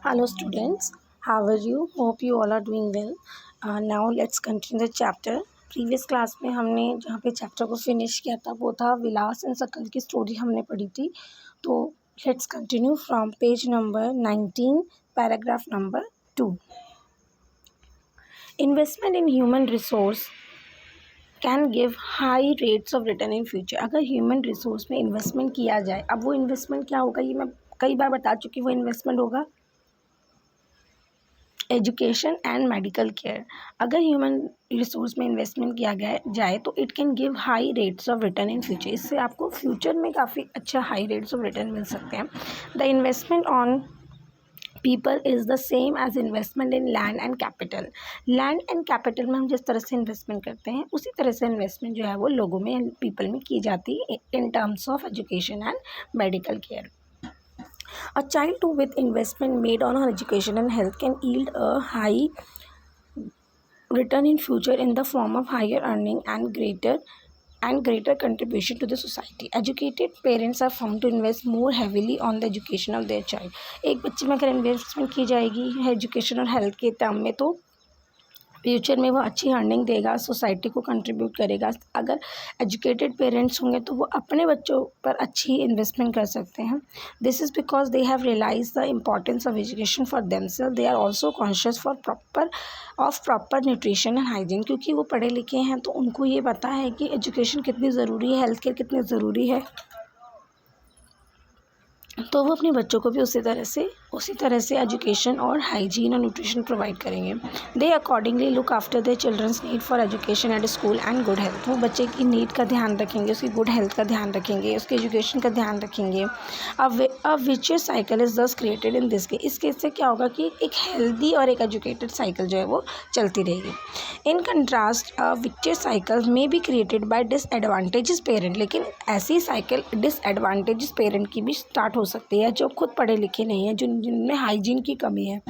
Hello students, how are you? Hope you all are doing well. Now let's continue the chapter. Previous class में हमने जहाँ पे chapter को finish किया था वो था विलास एंड सकल की स्टोरी हमने पढ़ी थी. तो let's continue from page number 19 paragraph number 2. Investment in human resource can give high rates of return in future. अगर ह्यूमन रिसोर्स में इन्वेस्टमेंट किया जाए, अब वो इन्वेस्टमेंट क्या होगा ये मैं कई बार बता चुकी. वो इन्वेस्टमेंट होगा एजुकेशन एंड मेडिकल केयर. अगर ह्यूमन रिसोर्स में इन्वेस्टमेंट किया गया जाए तो it can give high rates of return in future. इससे आपको फ्यूचर में काफ़ी अच्छा हाई रेट्स ऑफ रिटर्न मिल सकते हैं. The investment on people is the same as investment in land and capital. Land and capital में हम जिस तरह से इन्वेस्टमेंट करते हैं उसी तरह से इन्वेस्टमेंट जो है वो लोगों में पीपल में की जाती है in terms of education and medical care. A child too with investment made on her education and health can yield a high return in future in the form of higher earning and greater contribution to the society. Educated parents are found to invest more heavily on the education of their child. एक बच्चे में अगर investment की जाएगी education और health के term में तो फ्यूचर में वो अच्छी अर्निंग देगा, सोसाइटी को कंट्रीब्यूट करेगा. अगर एजुकेटेड पेरेंट्स होंगे तो वो अपने बच्चों पर अच्छी इन्वेस्टमेंट कर सकते हैं. This is because they have realize the importance of education for themselves. They are also conscious for proper nutrition and hygiene. क्योंकि वो पढ़े लिखे हैं तो उनको ये पता है कि एजुकेशन कितनी ज़रूरी है, हेल्थ केयर कितनी ज़रूरी है. तो वो अपने बच्चों को भी उसी तरह से एजुकेशन और हाइजीन और न्यूट्रिशन प्रोवाइड करेंगे. They accordingly look after their childrens need for education at school and good health. वो बच्चे की नीड का ध्यान रखेंगे, उसकी गुड हेल्थ का ध्यान रखेंगे, उसके एजुकेशन का ध्यान रखेंगे. अ विचुअस साइकिल इज़ दस क्रिएटेड इन दिस केस. इस केस से क्या होगा कि एक हेल्दी और एक एजुकेटेड साइकिल जो है वो चलती रहेगी. In contrast a vicious cycle may be created by disadvantages parent. लेकिन ऐसी साइकिल डिसएडवांटेजेस पेरेंट की भी स्टार्ट हो सकती है जो खुद पढ़े लिखे नहीं हैं, जिनमें हाइजीन की कमी है.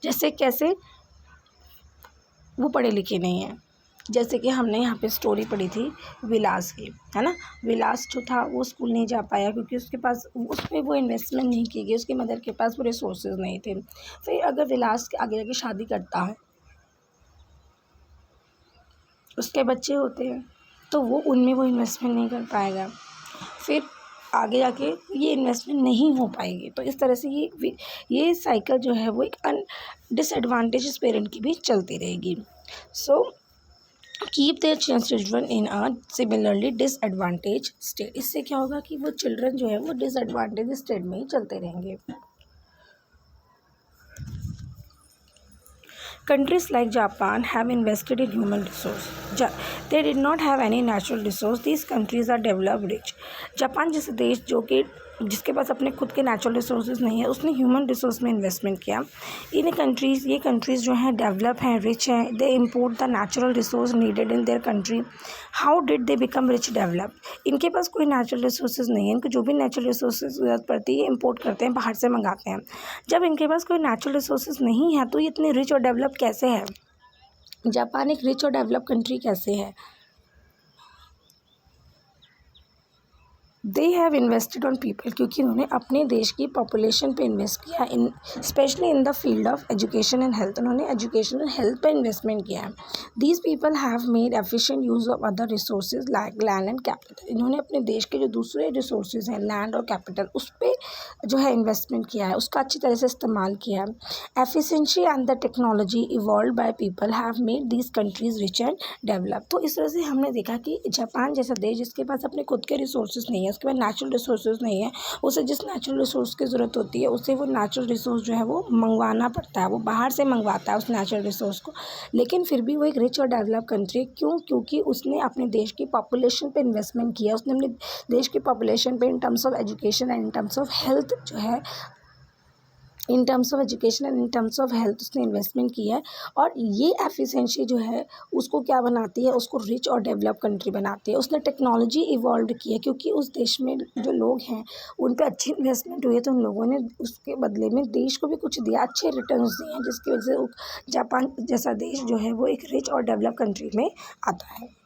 जैसे कैसे वो पढ़े लिखे नहीं हैं. जैसे कि हमने यहाँ पे स्टोरी पढ़ी थी विलास की, है ना. विलास जो था वो स्कूल नहीं जा पाया क्योंकि उसके पास उसमें वो इन्वेस्टमेंट नहीं की गई, उसकी मदर के पास वो रिसोर्सेज नहीं थे. फिर अगर विलास आगे जाके शादी करता है, उसके बच्चे होते हैं तो वो उनमें वो इन्वेस्टमेंट नहीं कर पाएगा. फिर आगे जाके ये इन्वेस्टमेंट नहीं हो पाएगी. तो इस तरह से ये साइकिल जो है वो एक डिसएडवांटेजेस पेरेंट की भी चलती रहेगी. So keep their children in a similarly disadvantage state. इससे क्या होगा कि वो चिल्ड्रन जो है वो डिसएडवांटेज स्टेट में ही चलते रहेंगे. Countries like Japan have invested in human resource. They did not have any natural resource. These countries are developed rich. Japan जैसे देश जिसके पास अपने खुद के नेचुरल रिसोर्सेज नहीं है, उसने ह्यूमन रिसोर्स में इन्वेस्टमेंट किया. ये कंट्रीज़ जो हैं डेवलप हैं, रिच हैं. They import the natural resource needed in their country. How did they become rich develop. इनके पास कोई नेचुरल रिसोर्सेज नहीं है. इनको जो भी नेचुरल रिसोर्सेज ज़रूरत पड़ती है इम्पोर्ट करते हैं, बाहर से मंगाते हैं. जब इनके पास कोई नेचुरल रिसोर्सेज नहीं है तो ये इतने रिच और डेवलप कैसे है. जापान एक रिच और डेवलप कंट्री कैसे है. They have invested on people. क्योंकि उन्होंने अपने देश की पॉपुलेशन पे इन्वेस्ट किया, specially in the field of education and health. उन्होंने एजुकेशन और हेल्थ पे इन्वेस्टमेंट किया है. These people have made efficient use of other resources like land and capital. इन्होंने अपने देश के जो दूसरे रिसोर्सेज हैं लैंड और कैपिटल उस पर जो है इन्वेस्टमेंट किया है, उसका अच्छी तरह से इस्तेमाल किया है. Efficiency and the technology evolve by people have made these countries rich and develop. तो इस तरह से हमने देखा कि जापान जैसा देश जिसके पास अपने खुद के रिसोर्सेज नहीं है, उसके पास नेचुरल रिसोर्सेज नहीं है, उसे जिस नेचुरल रिसोर्स की ज़रूरत होती है उसे वो नेचुरल रिसोर्स जो है वो मंगवाना पड़ता है. वो बाहर से मंगवाता है उस नेचुरल रिसोर्स को. लेकिन फिर भी वो एक रिच और डेवलप कंट्री क्यों. क्योंकि उसने अपने देश की पॉपुलेशन पे इन्वेस्टमेंट किया. उसने अपने देश की पॉपुलेशन पे in terms of education and in terms of health जो है उसने इन्वेस्टमेंट किया है. और ये एफिशिएंसी जो है उसको क्या बनाती है, उसको रिच और डेवलप कंट्री बनाती है. उसने टेक्नोलॉजी इवॉल्व की है क्योंकि उस देश में जो लोग हैं उन पे अच्छी इन्वेस्टमेंट हुई है तो उन लोगों ने उसके बदले में देश को भी कुछ दिया, अच्छे रिटर्न्स दिए हैं, जिसकी वजह से जापान जैसा देश जो है वो एक रिच और डेवलप कंट्री में आता है.